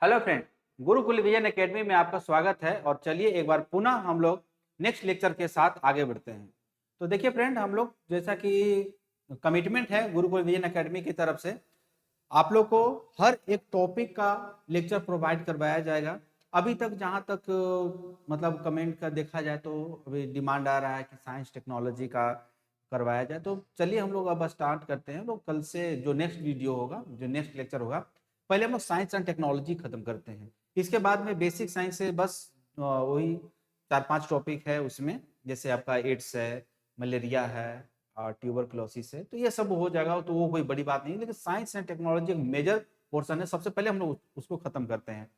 Hello friend, Gurukul vision academy में आपका स्वागत है। और चलिए एक बार पुनः हम लोग नेक्स्ट लेक्चर के साथ आगे बढ़ते हैं। तो देखिए फ्रेंड, हम लोग जैसा कि कमिटमेंट है गुरुकुल विजन एकेडमी की तरफ से, आप लोग को हर एक टॉपिक का लेक्चर प्रोवाइड करवाया जाएगा। अभी तक जहाँ तक मतलब कमेंट का देखा जाए तो अभी डिमांड आ रहा है कि साइंस टेक्नोलॉजी का करवाया जाए। तो चलिए हम लोग अब स्टार्ट करते हैं। लोग कल से जो नेक्स्ट वीडियो होगा, जो नेक्स्ट लेक्चर होगा, पहले हम लोग साइंस एंड टेक्नोलॉजी खत्म करते हैं। इसके बाद में बेसिक साइंस से बस वही 4-5 टॉपिक है उसमें, जैसे आपका एड्स है, मलेरिया है और ट्यूबरक्लोसिस है। तो ये सब हो जाएगा, तो वो कोई बड़ी बात नहीं है। लेकिन साइंस एंड टेक्नोलॉजी एक मेजर पोर्सन है, सबसे पहले हम लोग उसको खत्म करते हैं।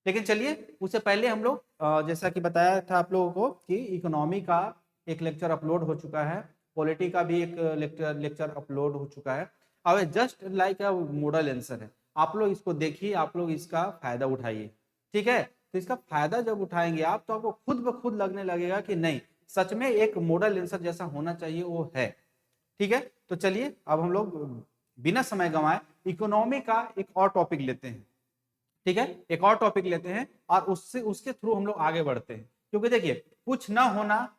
लेकिन चलिए उससे पहले हम लोग जैसा कि बताया था आप लोगों को कि इकोनॉमी का एक लेक्चर अपलोड हो चुका है, पॉलिटी का भी एक लेक्चर अपलोड हो चुका है। अब just like a model answer है, आप लोग इसको देखिए, आप लोग इसका फायदा उठाइए। ठीक है, तो इसका फायदा जब उठाएंगे आप, तो आपको खुद ब खुद लगने लगेगा कि नहीं, सच में एक मॉडल आंसर जैसा होना चाहिए वो है। ठीक है, तो चलिए अब हम लोग बिना समय गंवाए इकोनॉमी का एक और टॉपिक लेते हैं। ठीक है, एक और टॉपिक लेते हैं और उससे उसके थ्रू हम लोग आगे बढ़ते हैं। क्योंकि देखिए, कुछ ना होना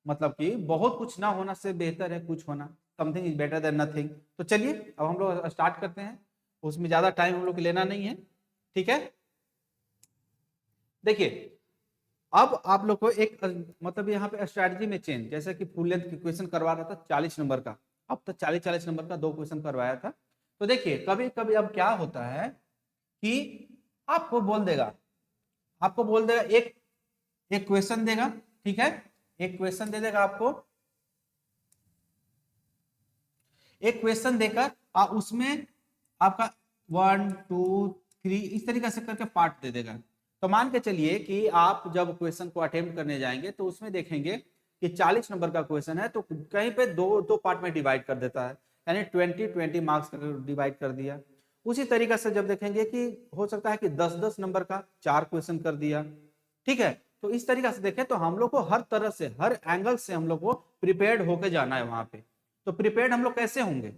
मतलब कि बहुत कुछ ना होना से बेहतर है कुछ होना। Something is better than nothing. तो चलिए अब हम लोग स्टार्ट करते हैं, उसमें ज्यादा टाइम हम लोग लेना नहीं है। ठीक है, देखिए अब आप लोग को एक मतलब यहाँ पे स्ट्रैटेजी में चेंज, जैसे कि फुल लेंथ क्वेश्चन करवा रहा था 40 नंबर का, अब तो 40-40 नंबर का 2 क्वेश्चन करवाया था। तो देखिए कभी कभी अब क्या होता है कि आपको बोल देगा, एक एक क्वेश्चन देगा। ठीक है, एक क्वेश्चन दे देगा आपको, एक क्वेश्चन देकर और उसमें आपका 1 2 3 इस तरीके से करके पार्ट दे देगा। तो मान के चलिए कि आप जब क्वेश्चन को अटेम्प्ट करने जाएंगे तो उसमें देखेंगे कि 40 नंबर का क्वेश्चन है, तो कहीं पे दो दो पार्ट में डिवाइड कर देता है, यानी 20-20 मार्क्स डिवाइड कर दिया। उसी तरीके से जब देखेंगे कि हो सकता है कि 10-10 नंबर का 4 क्वेश्चन कर दिया। ठीक है, तो इस तरीके से देखें तो हम लोग को हर तरह से, हर एंगल से हम लोग को प्रिपेयर्ड होकर जाना है वहां पे। तो प्रिपेयर्ड हम लोग कैसे होंगे,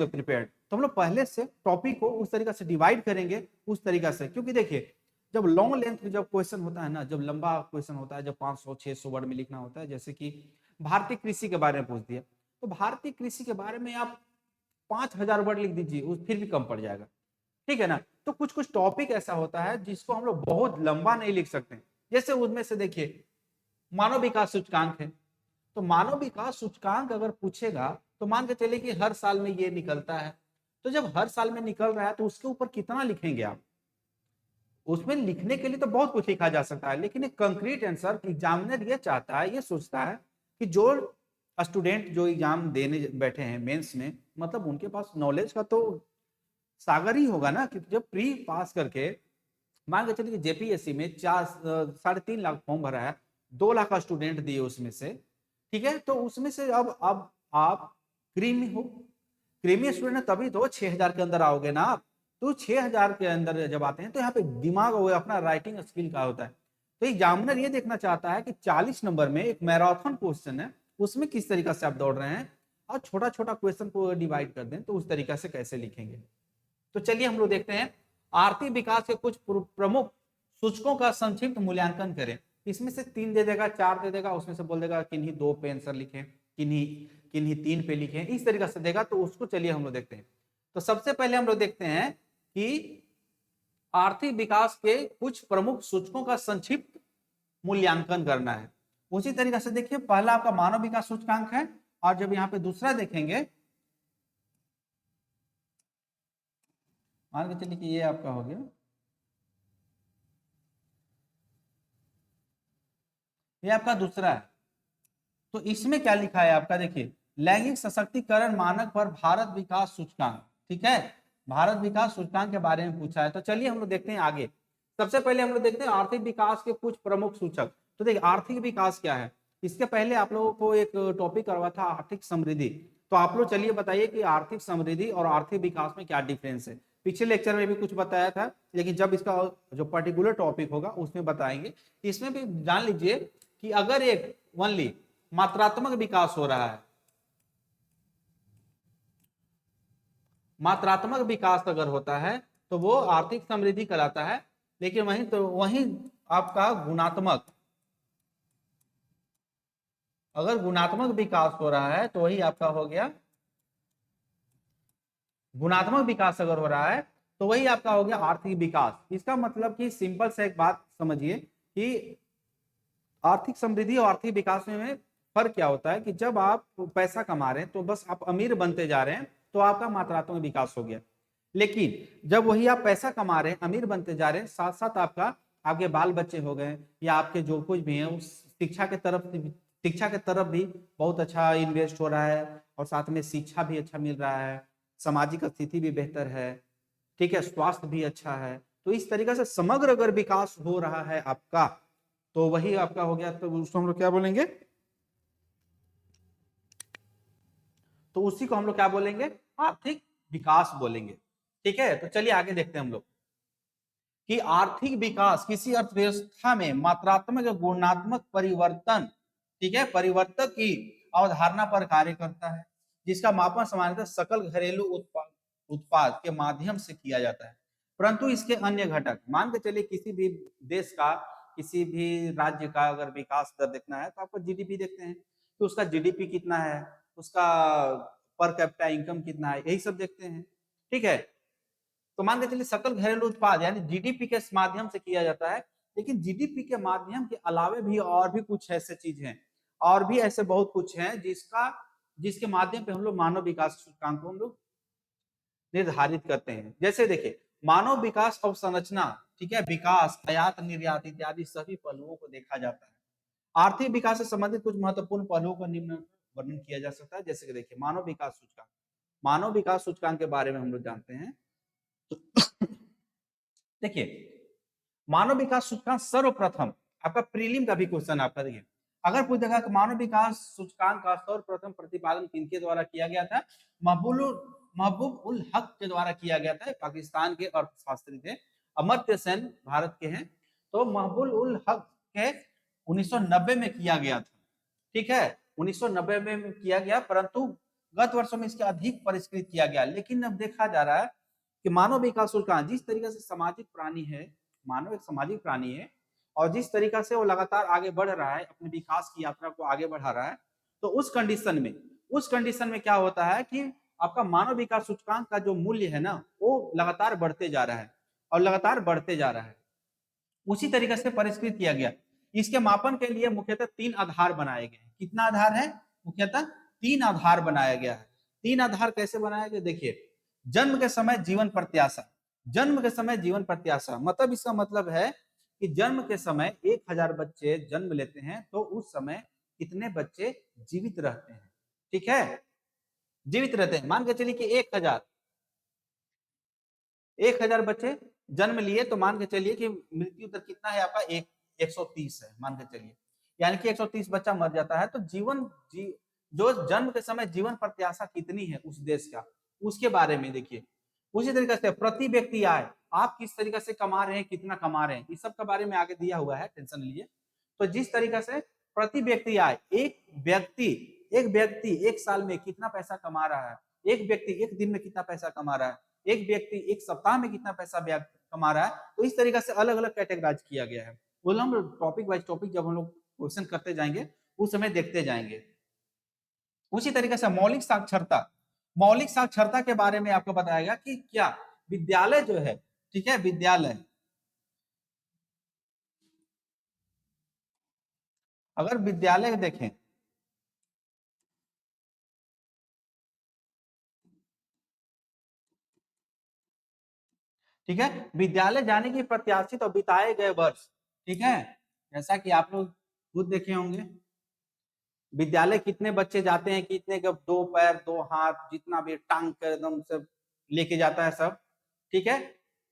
प्रिपेयर्ड? तो हम लोग पहले से टॉपिक को उस तरीके से डिवाइड करेंगे, उस तरीका से। क्योंकि देखिए जब लॉन्ग लेंथ जब क्वेश्चन होता है ना, जब लंबा क्वेश्चन होता है, जब 500-600 वर्ड में लिखना होता है, जैसे कि भारतीय कृषि के बारे में पूछ दिया, तो भारतीय कृषि के बारे में आप 5,000 वर्ड लिख दीजिए, उस फिर भी कम पड़ जाएगा। ठीक है ना, तो कुछ कुछ टॉपिक ऐसा होता है जिसको हम लोग बहुत लंबा नहीं लिख सकते। जैसे उनमें से देखिए मानव विकास सूचकांक है, तो मानव विकास सूचकांक अगर पूछेगा तो मान के चलिए कि हर साल में ये निकलता है। तो जब हर साल में निकल रहा है तो उसके ऊपर कितना लिखेंगे आप? उसमें लिखने के लिए तो बहुत कुछ लिखा जा सकता है, लेकिन एक कंक्रीट आंसर एग्जामिनर ये चाहता है, ये सोचता है कि जो स्टूडेंट जो एग्जाम देने बैठे हैं मेंस में, मतलब उनके पास नॉलेज का तो सागर ही होगा ना। कि जब प्री पास करके मान के चलिए जेपीएससी में 3.5 लाख फॉर्म भरा है, 2 लाख का स्टूडेंट दिए उसमें से। ठीक है, तो उसमें से अब आप क्रीमी हो, क्रीमी स्टूडेंट तभी तो 6,000 के अंदर आओगे ना आप। तो 6,000 के अंदर जब आते हैं तो यहाँ पे दिमाग वो अपना राइटिंग स्किल का होता है। तो एग्जामिनर ये देखना चाहता है कि 40 नंबर में एक मैराथन क्वेश्चन है, उसमें किस तरीके से आप दौड़ रहे हैं, और छोटा छोटा क्वेश्चन को डिवाइड कर दें तो उस तरीके से कैसे लिखेंगे। तो चलिए हम लोग देखते हैं, आर्थिक विकास के कुछ प्रमुख सूचकों का संक्षिप्त मूल्यांकन करें। इसमें से 3 दे देगा, 4 दे देगा, उसमें से बोल देगा किन्हीं 2 पे आंसर लिखें, किन्हीं किन्हीं 3 पे लिखें, इस तरीके से देगा। तो उसको चलिए हम लोग देखते हैं। तो सबसे पहले हम लोग देखते हैं कि आर्थिक विकास के कुछ प्रमुख सूचकों का संक्षिप्त मूल्यांकन करना है। उसी तरीके से देखिए, पहला आपका मानव विकास सूचकांक है, और जब यहाँ पे दूसरा देखेंगे, मान के चलिए कि ये आपका हो गया, ये आपका दूसरा है। तो इसमें क्या लिखा है आपका, देखिए लैंगिक सशक्तिकरण मानक पर भारत विकास सूचकांक। ठीक है, भारत विकास सूचकांक के बारे में पूछा है। तो चलिए हम लोग देखते हैं आगे। सबसे पहले हम लोग देखते हैं आर्थिक विकास के कुछ प्रमुख सूचक। तो देखिए आर्थिक विकास क्या है, इसके पहले आप लोगों को एक टॉपिक करवा था आर्थिक समृद्धि। तो आप लोग चलिए बताइए कि आर्थिक समृद्धि और आर्थिक विकास में क्या डिफरेंस है। पिछले लेक्चर में भी कुछ बताया था, लेकिन जब इसका जो पर्टिकुलर टॉपिक होगा उसमें बताएंगे। इसमें भी जान लीजिए कि अगर एक ओनली मात्रात्मक विकास हो रहा है, मात्रात्मक विकास अगर होता है तो वो आर्थिक समृद्धि कहलाता है। लेकिन वहीं आपका गुणात्मक, अगर गुणात्मक विकास हो रहा है तो वही आपका हो गया, गुणात्मक विकास अगर हो रहा है तो वही आपका हो गया आर्थिक विकास। इसका मतलब कि सिंपल से एक बात समझिए कि आर्थिक समृद्धि और आर्थिक विकास में फर्क क्या होता है कि जब आप पैसा कमा रहे हैं तो बस आप अमीर बनते जा रहे हैं तो आपका मात्रात्मक विकास हो गया। लेकिन जब वही आप पैसा कमा रहे हैं, अमीर बनते जा रहे हैं, साथ साथ आपका आपके बाल बच्चे हो गए या आपके जो कुछ भी है उस शिक्षा के तरफ भी बहुत अच्छा इन्वेस्ट हो रहा है, और साथ में शिक्षा भी अच्छा मिल रहा है, सामाजिक स्थिति भी बेहतर है, ठीक है, स्वास्थ्य भी अच्छा है। तो इस तरीके से समग्र अगर विकास हो रहा है आपका तो वही आपका हो गया, तो उसको हम लोग क्या बोलेंगे, तो उसी को हम लोग क्या बोलेंगे, आर्थिक विकास बोलेंगे। ठीक है, तो चलिए आगे देखते हैं हम लोग कि आर्थिक विकास किसी अर्थव्यवस्था में मात्रात्मक या गुणात्मक परिवर्तन, ठीक है, परिवर्तक की अवधारणा पर कार्य करता है, जिसका मापन सामान्यतः सकल घरेलू उत्पाद उत्पाद के माध्यम से किया जाता है। परंतु इसके अन्य घटक, मान के चलिए किसी भी देश का, किसी भी राज्य का अगर विकास दर देखना है तो आपको जीडीपी देखते हैं, तो उसका जीडीपी कितना है, उसका पर कैपिटा इनकम कितना है, यही सब देखते हैं। ठीक है, तो मान के चलिए सकल घरेलू उत्पाद यानी जीडीपी के माध्यम से किया जाता है। लेकिन जीडीपी के माध्यम के अलावे भी और भी कुछ ऐसे चीज हैं, और भी ऐसे बहुत कुछ हैं जिसके माध्यम पे हम लोग मानव विकास सूचकांक को हम लोग निर्धारित करते हैं। जैसे देखिए, मानव विकास अवसंरचना, ठीक है, विकास, आयात निर्यात इत्यादि सभी पहलुओं को देखा जाता है। आर्थिक विकास से संबंधित कुछ महत्वपूर्ण पहलुओं का निम्न वर्णन किया जा सकता है। जैसे कि देखिए, मानव विकास सूचकांक, मानव विकास सूचकांक के बारे में हम लोग जानते हैं। देखिए, मानव विकास सूचकांक सर्वप्रथम, आपका प्रीलिम का भी क्वेश्चन आपका देखिए, अगर पूछ देगा कि मानव विकास सूचकांक का सर्वप्रथम प्रतिपादन किनके द्वारा किया गया था, महबूब उल हक के द्वारा किया गया था। पाकिस्तान के अर्थशास्त्री थे, अमर्त्य सेन भारत के हैं। तो महबूब उल हक के 1990 में किया गया था। ठीक है, 1990 में किया गया, परंतु गत वर्षों में इसके अधिक परिष्कृत किया गया। लेकिन अब देखा जा रहा है कि मानव विकास सूचकांक जिस तरीके से सामाजिक प्राणी है, मानव एक सामाजिक प्राणी है, और जिस तरीका से वो लगातार आगे बढ़ रहा है, अपने विकास की यात्रा को आगे बढ़ा रहा है, तो उस कंडीशन में क्या होता है कि आपका मानव विकास सूचकांक का जो मूल्य है ना, वो लगातार बढ़ते जा रहा है और लगातार बढ़ते जा रहा है। उसी तरीके से परिष्कृत किया गया। इसके मापन के लिए मुख्यतः 3 आधार बनाए गए हैं। कितना आधार है? मुख्यतः 3 आधार बनाया गया है। 3 आधार कैसे बनाया गया? देखिए, जन्म के समय जीवन प्रत्याशा, जन्म के समय जीवन प्रत्याशा मतलब इसका मतलब है कि जन्म के समय 1000 बच्चे जन्म लेते हैं तो उस समय कितने बच्चे जीवित रहते हैं। ठीक है, जीवित रहते हैं। मान के चलिए कि 1000 बच्चे जन्म लिए, तो मान के चलिए कि मृत्यु दर कितना है आपका, 130 है मान के चलिए, यानी कि 130 बच्चा मर जाता है। तो जो जन्म के समय जीवन प्रत्याशा कितनी है उस देश का, उसके बारे में देखिए। उसी तरीके से प्रति व्यक्ति आय, आप किस तरीके से कमा रहे हैं, कितना कमा रहे हैं, इस सब के बारे में आगे दिया हुआ है, टेंशन लीजिए। तो जिस तरीके से प्रति व्यक्ति आय, एक व्यक्ति एक साल में कितना पैसा कमा रहा है, एक व्यक्ति एक दिन में कितना पैसा कमा रहा है, एक व्यक्ति एक सप्ताह में कितना पैसा कमा रहा है, तो इस तरीके से अलग अलग कैटेगराइज किया गया है। वो हम टॉपिक वाइज टॉपिक जब हम लोग क्वेश्चन करते जाएंगे उस समय देखते जाएंगे। उसी तरीके से मौलिक साक्षरता, मौलिक साक्षरता के बारे में आपको बताया गया कि क्या विद्यालय जो है, ठीक है, विद्यालय, अगर विद्यालय देखें, ठीक है, विद्यालय जाने की प्रत्याशित और बिताए गए वर्ष, ठीक है, जैसा कि आप लोग खुद देखे होंगे, विद्यालय कितने बच्चे जाते हैं, कितने का 2 पैर 2 हाथ जितना भी टांग कर एकदम सब लेके जाता है सब। ठीक है,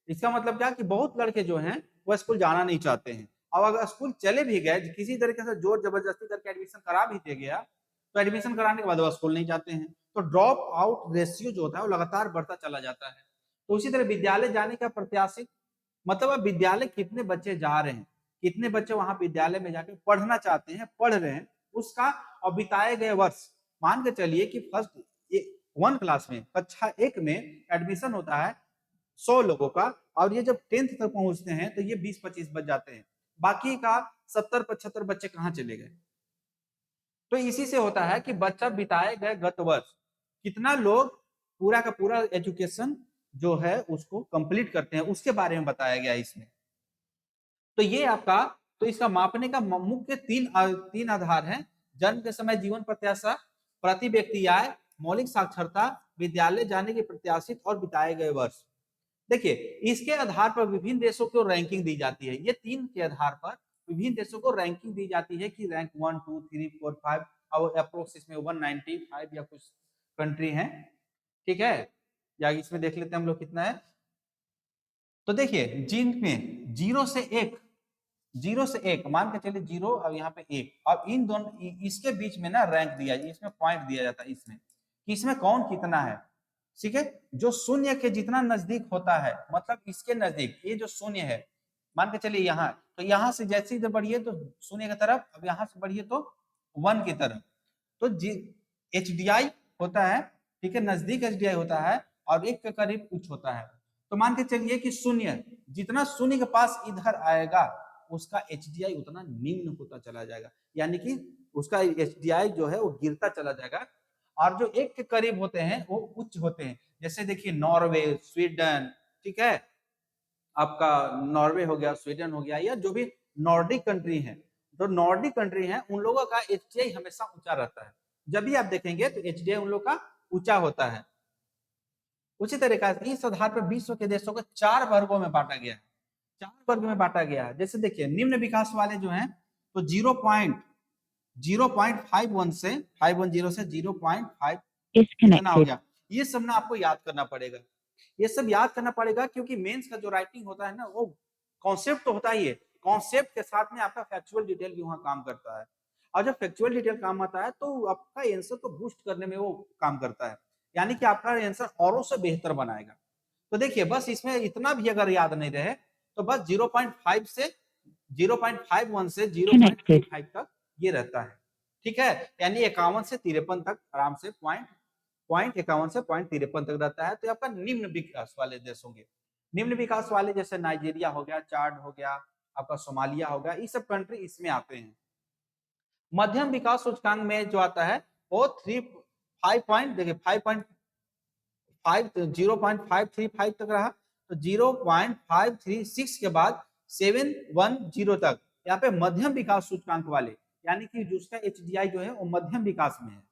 इसका मतलब क्या कि बहुत लड़के जो हैं वो स्कूल जाना नहीं चाहते हैं, और अगर स्कूल चले भी गए, किसी तरीके से जोर जबरदस्ती करके एडमिशन करा भी दे गया, तो एडमिशन कराने के बाद वो स्कूल नहीं जाते हैं, तो ड्रॉप आउट रेशियो जो होता है वो लगातार बढ़ता चला जाता है। तो उसी तरह विद्यालय जाने का प्रत्याशित मतलब अब विद्यालय कितने बच्चे जा रहे हैं, कितने बच्चे वहां विद्यालय में जाके पढ़ना चाहते हैं, पढ़ रहे हैं, उसका और बिताए गए वर्ष। मान के चलिए कि फर्स्ट 1 क्लास में, कक्षा 1 में एडमिशन होता है 100 लोगों का, और ये जब 10th तक पहुंचते हैं तो ये 20-25 बच जाते हैं, बाकी का 70-75 बच्चे कहाँ चले गए। तो इसी से होता है कि बच्चा बिताए गए गत वर्ष कितना लोग पूरा का पूरा एजुकेशन जो है उसको कंप्लीट करते हैं, उसके बारे में बताया गया इसमें। तो ये आपका, तो इसका मापने का मुख्य तीन आधार हैं: जन्म के समय जीवन प्रत्याशा, प्रति व्यक्ति आय, मौलिक साक्षरता, विद्यालय जाने के प्रत्याशित और बिताए गए वर्ष। देखिए, इसके आधार पर विभिन्न देशों को रैंकिंग दी जाती है। ये तीन के आधार पर विभिन्न देशों को रैंकिंग दी जाती है कि रैंक 1 2 3 4 5 और अप्रोक्स इसमें 195 या कुछ कंट्री हैं, ठीक है, या इसमें देख लेते हैं हम लोग कितना है। तो देखिए, जिनमें 0 से 1 मान के चलिए 0 और यहाँ पे 1, और इन दोनों इसके बीच में ना रैंक दिया, इसमें पॉइंट दिया जाता है इसमें कि इसमें कौन कितना है, ठीक है। जो शून्य के जितना नजदीक होता है, मतलब इसके नजदीक ये जो शून्य है, मान के चलिए यहाँ, तो यहाँ से जैसे ही बढ़िए तो शून्य की तरफ, अब यहाँ से बढ़िए तो 1 की तरफ, तो HDI होता है, ठीक है, नजदीक HDI होता है, और 1 के करीब उच्च होता है। तो मान के चलिए कि शून्य, जितना शून्य के पास इधर आएगा उसका HDI उतना निम्न होता चला जाएगा, यानी कि उसका HDI जो है वो गिरता चला जाएगा, और जो 1 के करीब होते हैं वो उच्च होते हैं। जैसे देखिए नॉर्वे, स्वीडन, ठीक है, आपका नॉर्वे हो गया, स्वीडन हो गया, या जो भी नॉर्डिक कंट्री है, जो नॉर्डिक कंट्री है उन लोगों का HDI हमेशा ऊंचा रहता है। जब भी आप देखेंगे तो HDI उन लोगों का ऊंचा होता है। उसी तरीके से इस आधार पर विश्व के देशों को 4 वर्गों में बांटा गया है, 4 वर्ग में बांटा गया है। जैसे देखिए, निम्न विकास वाले जो हैं तो 0.51 से 510 से 0.5 कितना हो गया, ये सब ना आपको याद करना पड़ेगा। ये सब याद करना पड़ेगा क्योंकि मेंस का जो राइटिंग होता है ना, वो कॉन्सेप्ट तो होता ही है, कॉन्सेप्ट के साथ में आपका फैक्चुअल डिटेल भी वहां काम करता है, और जब फैक्चुअल डिटेल काम आता है तो आपका आंसर को बूस्ट करने में वो काम करता है, यानी कि आपका आंसर औरों से बेहतर बनाएगा। तो देखिए, बस इसमें इतना भी अगर याद नहीं रहे तो बस 0.5 से 0.51 से 0.35 तक ये रहता है, ठीक है, यानी 51 से 53 तक आराम से पॉइंट 51 से पॉइंट 53 तक रहता है। तो आपका निम्न विकास वाले देश होंगे। निम्न विकास वाले जैसे नाइजीरिया हो गया, चाड हो गया, आपका सोमालिया हो गया, ये सब कंट्री इसमें आते हैं। मध्यम विकास सूचकांक में जो आता है वो 5 पॉइंट, देखिए 0.535 तक रहा, तो 0.536 के बाद 710 तक यहाँ पे मध्यम विकास सूचकांक वाले, यानी कि जिसका HDI जो है वो मध्यम विकास में है।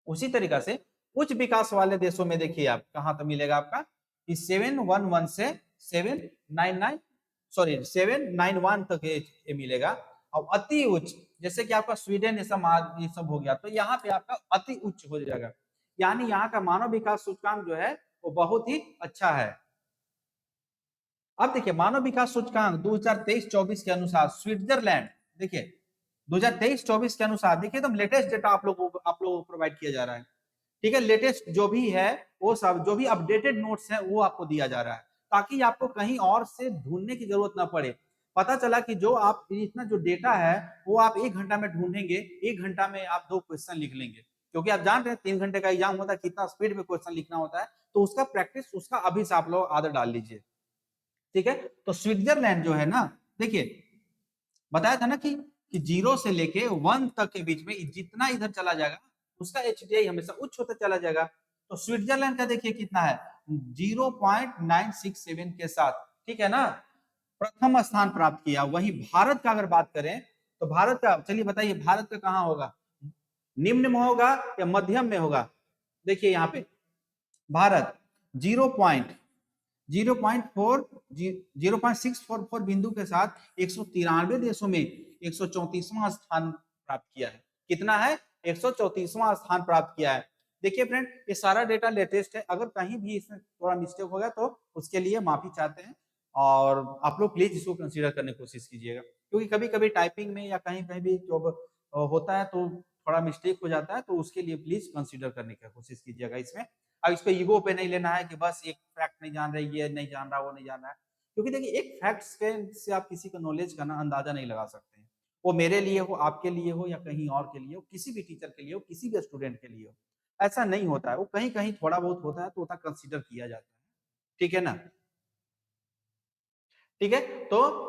उसी तरीका से उच्च विकास वाले देशों में देखिए आप कहां तक मिलेगा आपका, 711 से 791 तक ये मिलेगा। और अति उच्च जैसे कि आपका स्वीडन ये सब हो गया, तो यहाँ पे आपका अति उच्च हो जाएगा, यानी यहाँ का मानव विकास सूचकांक जो है वो बहुत ही अच्छा है। अब देखिए, मानव विकास सूचकांक 2023-24 के अनुसार स्विट्जरलैंड, देखिए 2023-24 के अनुसार, देखिए एकदम लेटेस्ट डेटा आप लोगों को प्रोवाइड किया जा रहा है, ठीक है, लेटेस्ट जो भी है वो सब, जो भी अपडेटेड नोट्स है वो आपको दिया जा रहा है, ताकि आपको कहीं और से ढूंढने की जरूरत ना पड़े। पता चला कि जो आप इतना जो डेटा है वो आप 1 घंटा में ढूंढेंगे, 1 घंटा में आप 2 क्वेश्चन लिख लेंगे, क्योंकि आप जानते हैं 3 घंटे का एग्जाम होता है, कितना स्पीड में क्वेश्चन लिखना होता है, तो उसका प्रैक्टिस, उसका अभी से आप लोग आदत डाल लीजिए, ठीक है। तो स्विट्जरलैंड जो है ना, देखिए बताया था ना कि 0 से लेके 1 तक के बीच में जितना इधर चला जाएगा उसका HDI हमेशा उच्च होता चला जाएगा। तो स्विट्जरलैंड का देखिए कितना है, 0.967 के साथ, ठीक है ना, प्रथम स्थान प्राप्त किया। वही भारत का अगर बात करें तो भारत का, चलिए बताइए भारत का कहां होगा, निम्न में होगा या मध्यम में होगा। देखिए यहाँ पे भारत 0.644 बिंदु के साथ 193 देशों में 134वां स्थान प्राप्त किया है। कितना है, 134वां स्थान प्राप्त किया है। देखिए फ्रेंड, ये सारा डेटा लेटेस्ट है, अगर कहीं भी इसमें थोड़ा मिस्टेक हो गया तो उसके लिए माफी चाहते हैं, और आप लोग प्लीज इसको कंसीडर करने की कोशिश कीजिएगा, क्योंकि कभी कभी टाइपिंग में या कहीं कहीं भी जो होता है तो थोड़ा मिस्टेक हो जाता है, तो उसके लिए प्लीज कंसीडर करने की कोशिश कीजिएगा इसमें। अब इसको ईगो पे नहीं लेना है कि बस एक फैक्ट नहीं जान रहे, ये नहीं जान रहा, वो नहीं जान रहा है, क्योंकि देखिए एक फैक्ट्स के से आप किसी का नॉलेज का ना अंदाजा नहीं लगा सकते हैं। वो मेरे लिए हो, आपके लिए हो, या कहीं और के लिए हो, किसी भी टीचर के लिए हो, किसी भी स्टूडेंट के लिए हो, ऐसा नहीं होता है। वो कहीं कहीं थोड़ा बहुत होता है तो उतना कंसीडर किया जाता है। ठीक है ना। ठीक है, तो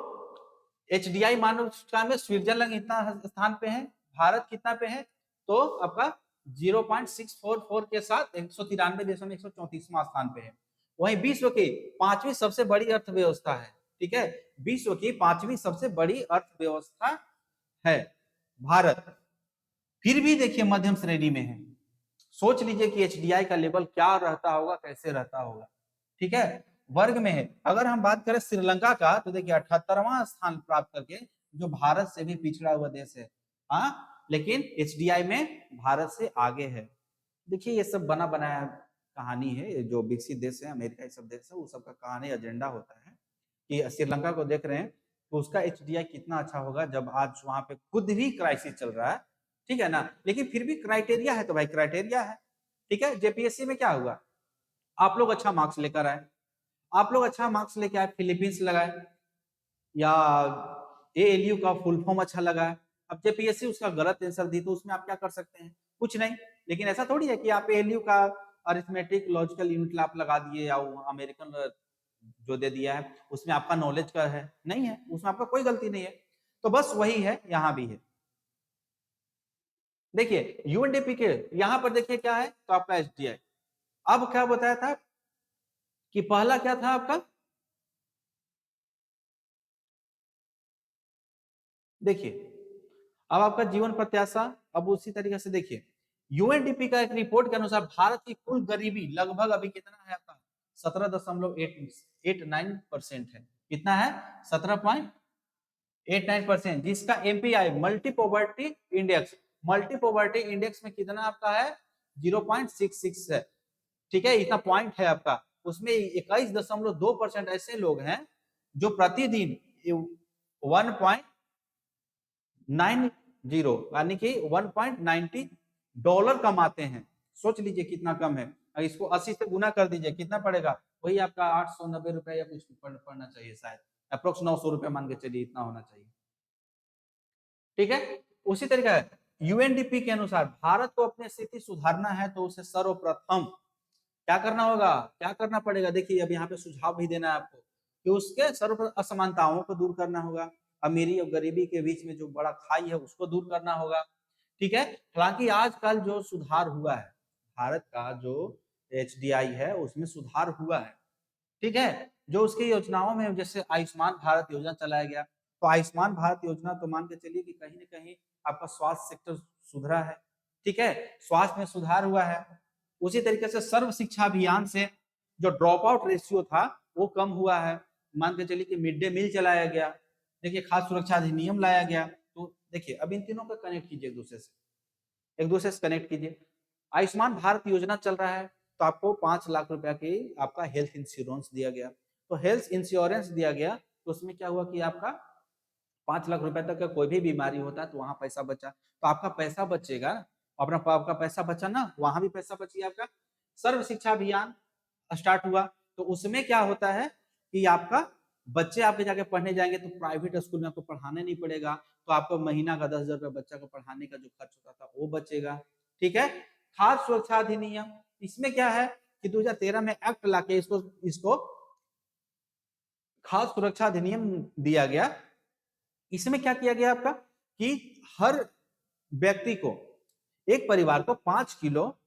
एचडीआई मानव सूचकांक में स्विट्जरलैंड इतना स्थान पे है, भारत कितना पे है, तो आपका 0.644 के साथ 193 देशों में 134वां स्थान पे है। वहीं विश्व की पांचवी सबसे बड़ी अर्थव्यवस्था है, ठीक है, विश्व की पांचवी सबसे बड़ी अर्थव्यवस्था है भारत, फिर भी देखिए मध्यम श्रेणी में है। सोच लीजिए कि एचडीआई का लेवल क्या रहता होगा, कैसे रहता होगा, ठीक है, वर्ग में है। अगर हम बात करें श्रीलंका का तो देखिए 78वां स्थान प्राप्त करके, जो भारत से भी पिछड़ा हुआ देश है, हाँ, लेकिन एचडीआई में भारत से आगे है। देखिए ये सब बना बनाया कहानी है, जो विकसित देश है, अमेरिका ये सब देश है, वो सबका कहानी एजेंडा होता है कि श्रीलंका को देख रहे हैं तो उसका एचडीआई कितना अच्छा होगा, जब आज वहां पे खुद भी क्राइसिस चल रहा है, ठीक है ना, लेकिन फिर भी क्राइटेरिया है तो भाई क्राइटेरिया है, ठीक है। जेपीएससी में क्या हुआ, आप लोग अच्छा मार्क्स लेकर आए, आप लोग अच्छा मार्क्स लेके आए, फिलीपींस लगाए या एएलयू का फुल फॉर्म अच्छा लगा है, अब जेपीएससी उसका गलत आंसर दी तो उसमें आप क्या कर सकते हैं, कुछ नहीं। लेकिन ऐसा थोड़ी है कि आप एएलयू का अरिथमेटिक लॉजिकल यूनिट आप लगा दिए या अमेरिकन जो दे दिया है उसमें आपका नॉलेज का है, नहीं है, उसमें आपका कोई गलती नहीं है। तो बस वही है, यहां भी है। देखिए यूएनडीपी के यहां पर देखिए क्या है, तो आपका एचडीआई। अब क्या बताया था कि पहला क्या था आपका, देखिए अब आपका जीवन प्रत्याशा, अब उसी तरीके से देखिए यूएनडीपी का एक रिपोर्ट के अनुसार भारत की कुल गरीबी लगभग अभी कितना है आपका, 17.89% है। कितना है, 17.89%, जिसका MPI multi poverty index, multi poverty index में कितना आपका है, 0.66 है, ठीक है, इतना पॉइंट है आपका। उसमें 21.2% ऐसे लोग हैं जो प्रतिदिन 1.90 यानी कि 1.90 डॉलर कमाते हैं। सोच लीजिए कितना कम है, इसको 80 से गुना कर दीजिए, कितना पड़ेगा, वही आपका 890 रुपए या कुछ पड़ना चाहिए, शायद अप्रोक्स 900 रुपए मान के चलिए, इतना होना चाहिए, ठीक है। उसी तरीका है यूएनडीपी के अनुसार भारत को अपनी स्थिति सुधारना है तो उसे सर्वप्रथम क्या करना होगा, क्या करना पड़ेगा, देखिए अब यहाँ पे सुझाव भी देना है आपको कि उसके सर्व असमानताओं को दूर करना होगा, अमीरी और गरीबी के बीच में जो बड़ा खाई है उसको दूर करना होगा, ठीक है। हालांकि आजकल जो सुधार हुआ है, भारत का जो एचडीआई है उसमें सुधार हुआ है, ठीक है। जो उसकी योजनाओं में जैसे आयुष्मान भारत योजना चलाया गया, तो आयुष्मान भारत योजना तो मान के चलिए कि कहीं ना कहीं आपका स्वास्थ्य सेक्टर सुधरा है, ठीक है, स्वास्थ्य में सुधार हुआ है। उसी तरीके से सर्व शिक्षा अभियान से जो ड्रॉप आउट रेशियो था वो कम हुआ है, मान के चलिए कि मिड डे मील चलाया गया, देखिए खाद्य सुरक्षा अधिनियम लाया गया। तो देखिए अब इन तीनों को कनेक्ट कीजिए, एक दूसरे से, एक दूसरे से कनेक्ट कीजिए। आयुष्मान भारत योजना चल रहा है तो आपको 5 लाख रुपया की आपका हेल्थ इंश्योरेंस दिया गया, तो हेल्थ इंश्योरेंस दिया गया तो उसमें क्या हुआ कि आपका 5 लाख रुपए तक का कोई भी बीमारी होता है तो वहां पैसा बचा, तो आपका पैसा बचेगा, अपना आपका पैसा बचा ना, वहां भी पैसा बचिए आपका। सर्व शिक्षा अभियान स्टार्ट हुआ तो उसमें क्या होता है कि आपका बच्चे आपके जाके पढ़ने जाएंगे तो प्राइवेट स्कूल में आपको पढ़ाने नहीं पड़ेगा, तो आपको महीना का 10,000 रुपया बच्चा को पढ़ाने का जो खर्च होता था वो बचेगा, ठीक है। खाद्य सुरक्षा अधिनियम, इसमें क्या है कि 2013 में एक्ट लाके इसको इसको खाद्य सुरक्षा अधिनियम दिया गया। इसमें क्या किया गया आपका कि हर व्यक्ति को, एक परिवार को 5 किलो,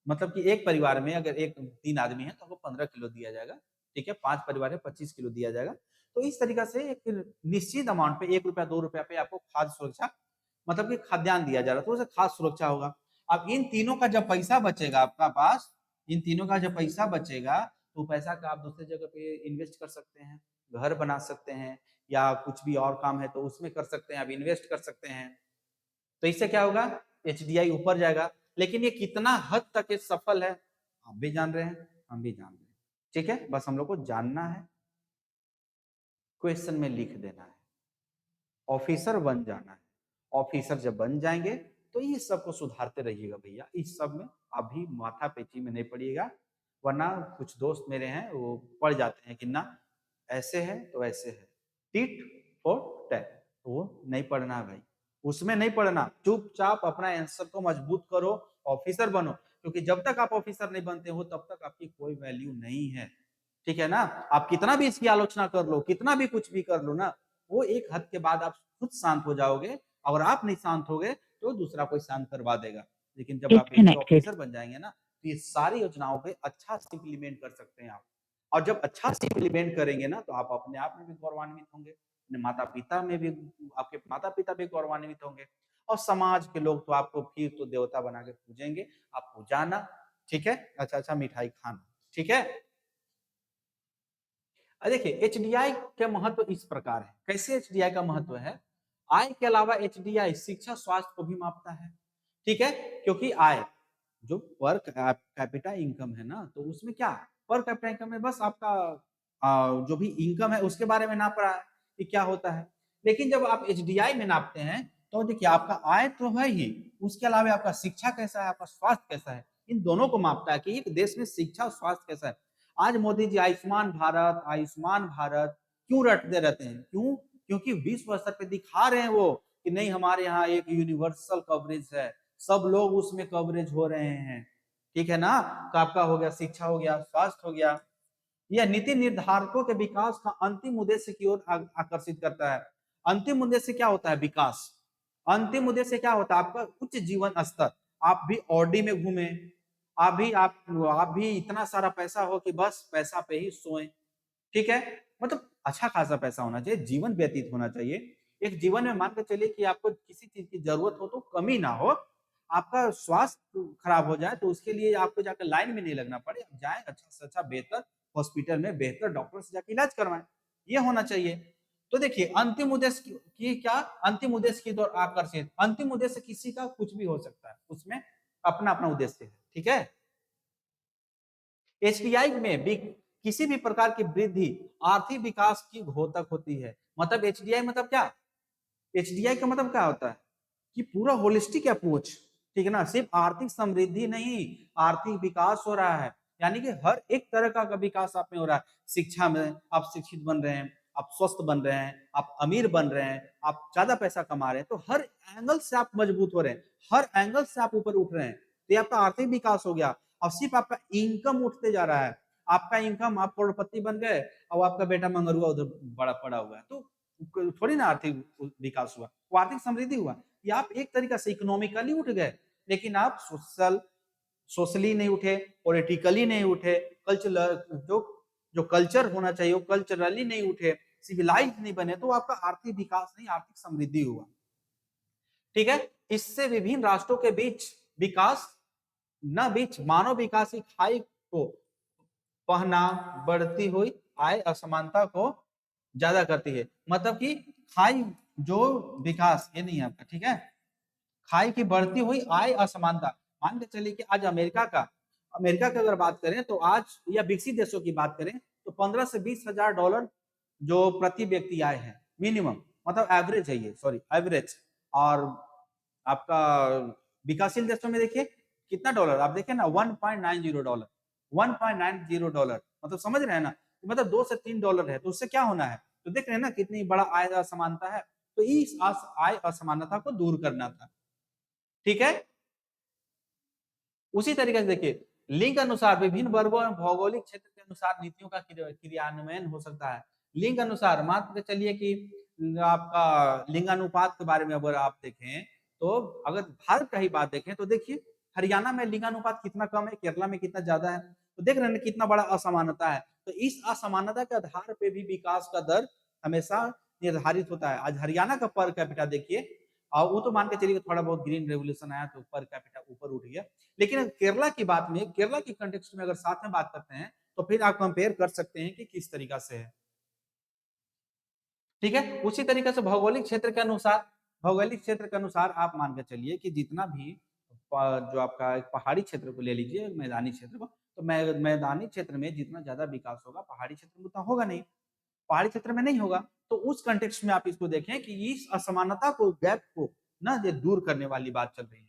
मतलब कि एक परिवार में अगर एक 3 आदमी है तो आपको 15 किलो दिया जाएगा, ठीक है, 5 परिवार है 25 किलो दिया जाएगा। तो इस तरीका से एक निश्चित अमाउंट पे 1 रुपया 2 रुपया पे आपको खाद्य सुरक्षा, मतलब कि खाद्यान्न दिया जा रहा है, तो उसे खाद्य सुरक्षा होगा। अब इन तीनों का जब पैसा बचेगा आपका पास, इन तीनों का जब पैसा बचेगा तो पैसा का आप दूसरी जगह पे इन्वेस्ट कर सकते हैं, घर बना सकते हैं या कुछ भी और काम है तो उसमें कर सकते हैं, आप इन्वेस्ट कर सकते हैं। तो इससे क्या होगा, एचडीआई ऊपर जाएगा। लेकिन ये कितना हद तक ये सफल है आप भी जान रहे हैं, हम भी जान रहे हैं, ठीक है, बस हम लोग को जानना है, क्वेश्चन में लिख देना है, ऑफिसर बन जाना है। ऑफिसर जब बन जाएंगे तो ये सबको सुधारते रहिएगा भैया, इस सब में अभी माथा पेची में नहीं पड़िएगा, वरना कुछ दोस्त मेरे हैं वो पढ़ जाते हैं कि ना ऐसे है तो ऐसे है, टिट फॉर टैट, तो वो नहीं पढ़ना है भाई, उसमें नहीं पढ़ना, चुपचाप अपना आंसर को मजबूत करो, ऑफिसर बनो, क्योंकि जब तक आप ऑफिसर नहीं बनते हो तब तक आपकी कोई वैल्यू नहीं है, ठीक है ना। आप कितना भी इसकी आलोचना कर लो, कितना भी कुछ भी कर लो ना, वो एक हद के बाद आप खुद शांत हो जाओगे, अगर आप नहीं शांत होगे तो दूसरा कोई शांत करवा देगा। लेकिन जब आप एक ऑफिसर बन जाएंगे ना, तो ये सारी योजनाओं पे अच्छा से इम्प्लीमेंट कर सकते हैं आप। और जब अच्छा से इम्प्लीमेंट करेंगे ना, तो आप अपने आप में भी गौरवान्वित होंगे, अपने माता पिता में भी, आपके माता पिता भी गौरवान्वित होंगे, और समाज के लोग तो आपको फिर तो देवता बना के पूजेंगे। आप पूजाना, ठीक है, अच्छा अच्छा मिठाई खाना, ठीक है। देखिए एचडीआई का महत्व इस प्रकार है। कैसे एचडीआई का महत्व है? आय के अलावा एचडीआई शिक्षा स्वास्थ्य को भी मापता है, ठीक है। क्योंकि आय जो पर कैपिटा इनकम है ना, तो उसमें क्या पर कैपिटा इनकम में बस आपका जो भी इनकम है उसके बारे में नाप रहा है कि क्या होता है। लेकिन जब आप एचडीआई में नापते हैं तो देखिए आपका आय तो है ही, उसके अलावा आपका शिक्षा कैसा है, आपका स्वास्थ्य कैसा है, इन दोनों को मापता है कि एक देश में शिक्षा और स्वास्थ्य कैसा है। आज मोदी जी आयुष्मान भारत क्यों रटते रहते हैं? क्यों? क्योंकि विश्व स्तर पे दिखा रहे हैं वो कि नहीं हमारे यहाँ एक यूनिवर्सल कवरेज है, सब लोग उसमें कवरेज हो रहे हैं, ठीक है ना। तो आपका हो गया शिक्षा, हो गया स्वास्थ्य, हो गया। यह नीति निर्धारकों के विकास का अंतिम उद्देश्य की ओर आकर्षित करता है। अंतिम उद्देश्य क्या होता है? विकास। अंतिम उद्देश्य क्या होता है? आपका उच्च जीवन स्तर। आप भी ऑडी में घूमे, आप भी इतना सारा पैसा हो कि बस पैसा पे ही सोए, ठीक है। मतलब अच्छा खासा पैसा होना चाहिए, जीवन व्यतीत होना चाहिए। एक जीवन में मान के चलिए कि आपको किसी चीज की जरूरत हो तो कमी ना हो, आपका स्वास्थ्य खराब हो जाए तो उसके लिए आपको जाकर लाइन में नहीं लगना पड़े, आप जाए अच्छा से अच्छा बेहतर हॉस्पिटल में बेहतर डॉक्टर से जाकर इलाज करवाएं, ये होना चाहिए। तो देखिए अंतिम उद्देश्य की क्या, अंतिम उद्देश्य की ओर आकर्षित। अंतिम उद्देश्य किसी का कुछ भी हो सकता है, उसमें अपना अपना उद्देश्य है, ठीक है। एचडीआई में भी किसी भी प्रकार की वृद्धि आर्थिक विकास की घोतक होती है। मतलब एचडीआई मतलब क्या? एचडीआई का मतलब क्या होता है कि पूरा होलिस्टिक अप्रोच, ठीक है ना। सिर्फ आर्थिक समृद्धि नहीं, आर्थिक विकास हो रहा है, यानी कि हर एक तरह का विकास आप में हो रहा है। शिक्षा में आप शिक्षित बन रहे हैं, आप स्वस्थ बन रहे हैं, आप अमीर बन रहे हैं, आप ज्यादा पैसा कमा रहे हैं, तो हर एंगल से आप मजबूत हो रहे हैं, हर एंगल से आप ऊपर उठ रहे हैं, तो ये आपका आर्थिक विकास हो गया। और सिर्फ आपका इनकम उठते जा रहा है, आपका इनकम, आप करोड़पति बन गए और आपका बेटा मंगरुआ उधर बड़ा पड़ा हुआ है, तो थोड़ी ना आर्थिक विकास हुआ, वो आर्थिक समृद्धि हुआ। या आप एक तरीका से इकोनॉमिकली उठ गए, लेकिन आप सोशली नहीं उठे, पॉलिटिकली नहीं उठे, कल्चरल जो जो कल्चर होना चाहिए वो कल्चरली नहीं उठे, सिविलाइज नहीं बने, तो आपका आर्थिक विकास नहीं, आर्थिक समृद्धि हुआ, ठीक है। इससे विभिन्न राष्ट्रों के बीच विकास न बीच मानव विकास की खाई को पहना, बढ़ती हुई आय असमानता को ज्यादा करती है। मतलब कि खाई जो विकास, ये नहीं है आपका, ठीक है। खाई की बढ़ती हुई आय असमानता, मान के चलिए कि आज अमेरिका की अगर बात करें तो आज, या विकसित देशों की बात करें तो 15 से 20 हजार डॉलर जो प्रति व्यक्ति आय है मिनिमम, मतलब एवरेज है ये, सॉरी एवरेज। और आपका विकासशील देशों में देखिए कितना डॉलर, आप देखिए ना 1.90 डॉलर, 1.90 डॉलर, मतलब समझ रहे हैं ना, मतलब 2 से 3 डॉलर है, तो उससे क्या होना है? तो देख रहे हैं ना कितनी बड़ा आय असमानता है। तो इस आय असमानता को दूर करना था, ठीक है। उसी तरीके से देखिए लिंग अनुसार विभिन्न वर्गों और भौगोलिक क्षेत्र के अनुसार नीतियों का क्रियान्वयन हो सकता है। लिंग अनुसार मान के चलिए कि आपका लिंगानुपात के बारे में अगर आप देखें, तो अगर भारत का ही बात देखें तो देखिए हरियाणा में लिंगानुपात कितना कम है, केरला में कितना ज्यादा है, तो देख रहे हैं कितना बड़ा असमानता है। तो इस असमानता के आधार पे भी विकास का दर हमेशा निर्धारित होता है। आज हरियाणा का पर कैपिटा देखिए, और वो तो मान के चलिए थोड़ा बहुत ग्रीन रेवोल्यूशन आया तो पर कैपिटा ऊपर उठ गया, लेकिन केरला की बात में, केरला की कंटेक्स्ट में अगर साथ में बात करते हैं तो फिर आप कंपेयर कर सकते हैं कि किस तरीका से है, ठीक है। उसी तरीके से भौगोलिक क्षेत्र के अनुसार, भौगोलिक क्षेत्र के अनुसार आप मान के चलिए कि जितना भी जो आपका पहाड़ी क्षेत्र को ले लीजिए, मैदानी क्षेत्र को, तो मैदानी क्षेत्र में जितना ज्यादा विकास होगा पहाड़ी क्षेत्र में उतना होगा नहीं, पहाड़ी क्षेत्र में नहीं होगा। तो उस कंटेक्स्ट में आप इसको देखें कि इस असमानता को, गैप को ना ये दूर करने वाली बात चल रही है।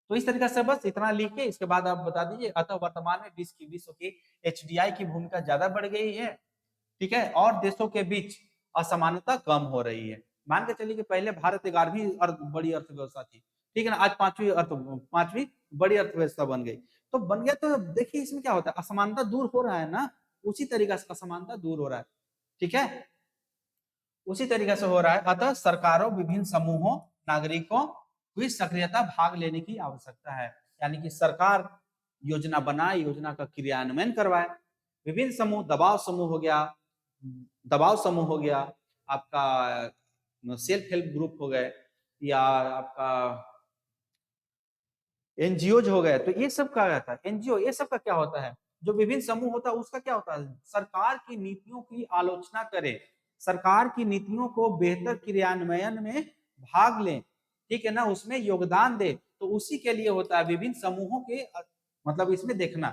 तो इस तरीके से बस इतना लिख के इसके बाद आप बता दीजिए, अतः वर्तमान में विश्व की एचडीआई की भूमिका ज्यादा बढ़ गई है, ठीक है, और देशों के बीच असमानता कम हो रही है। मान के चलिए कि पहले भारत 11वीं बड़ी अर्थव्यवस्था थी, ठीक है ना, आज पांचवी बड़ी अर्थव्यवस्था बन गई। तो बन गया तो देखिए इसमें क्या होता है, असमानता दूर हो रहा है ना, उसी तरीके से असमानता दूर हो रहा है। ठीक है, उसी तरीके से हो रहा है। अतः सरकारों, विभिन्न समूहों, नागरिकों की सक्रियता भाग लेने की आवश्यकता है। यानी कि सरकार योजना बनाए, योजना का क्रियान्वयन करवाए। विभिन्न समूह, दबाव समूह हो गया, आपका सेल्फ हेल्प ग्रुप हो गए, या आपका एनजीओज हो गए। तो ये सब क्या रहता है, एनजीओ, ये सब का क्या होता है, जो विभिन्न समूह होता है उसका क्या होता है, सरकार की नीतियों की आलोचना करे, सरकार की नीतियों को बेहतर क्रियान्वयन में भाग लें, ठीक है ना, उसमें योगदान दे। तो उसी के लिए होता है विभिन्न समूहों के, मतलब इसमें देखना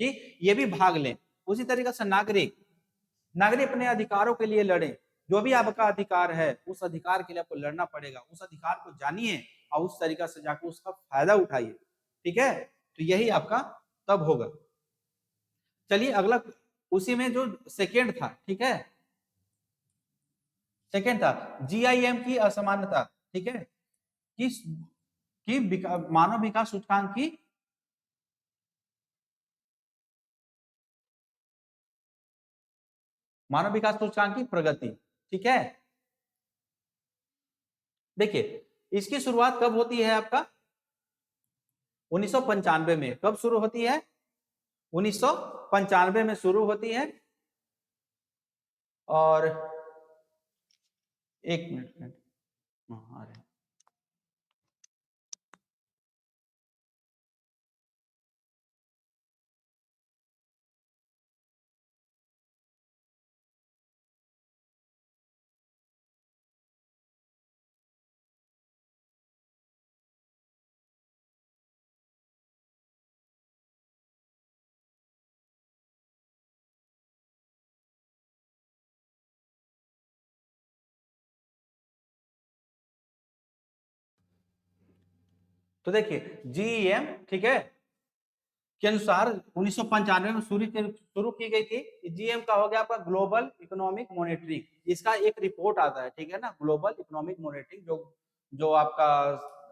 कि ये भी भाग लें। उसी तरीके से नागरिक अपने अधिकारों के लिए लड़े। जो भी आपका अधिकार है, उस अधिकार के लिए आपको लड़ना पड़ेगा। उस अधिकार को जानिए और उस तरीका से जाकर उसका फायदा उठाइए। ठीक है, तो यही आपका तब होगा। चलिए अगला, उसी में जो सेकेंड था, ठीक है, सेकेंड था जीआईएम की असमानता। ठीक है, कि मानव विकास सूचकांक की प्रगति। ठीक है, देखिए इसकी शुरुआत कब होती है आपका, 1995 में। कब शुरू होती है, 1995 में शुरू होती है। और एक मिनट, आ रहे हैं। तो देखिए जीईएम, ठीक है, के अनुसार 1995 में शुरू की गई थी। जीएम का हो गया आपका ग्लोबल इकोनॉमिक मॉनिटरिंग। इसका एक रिपोर्ट आता है, ठीक है ना, ग्लोबल इकोनॉमिक मॉनिटरिंग, जो जो आपका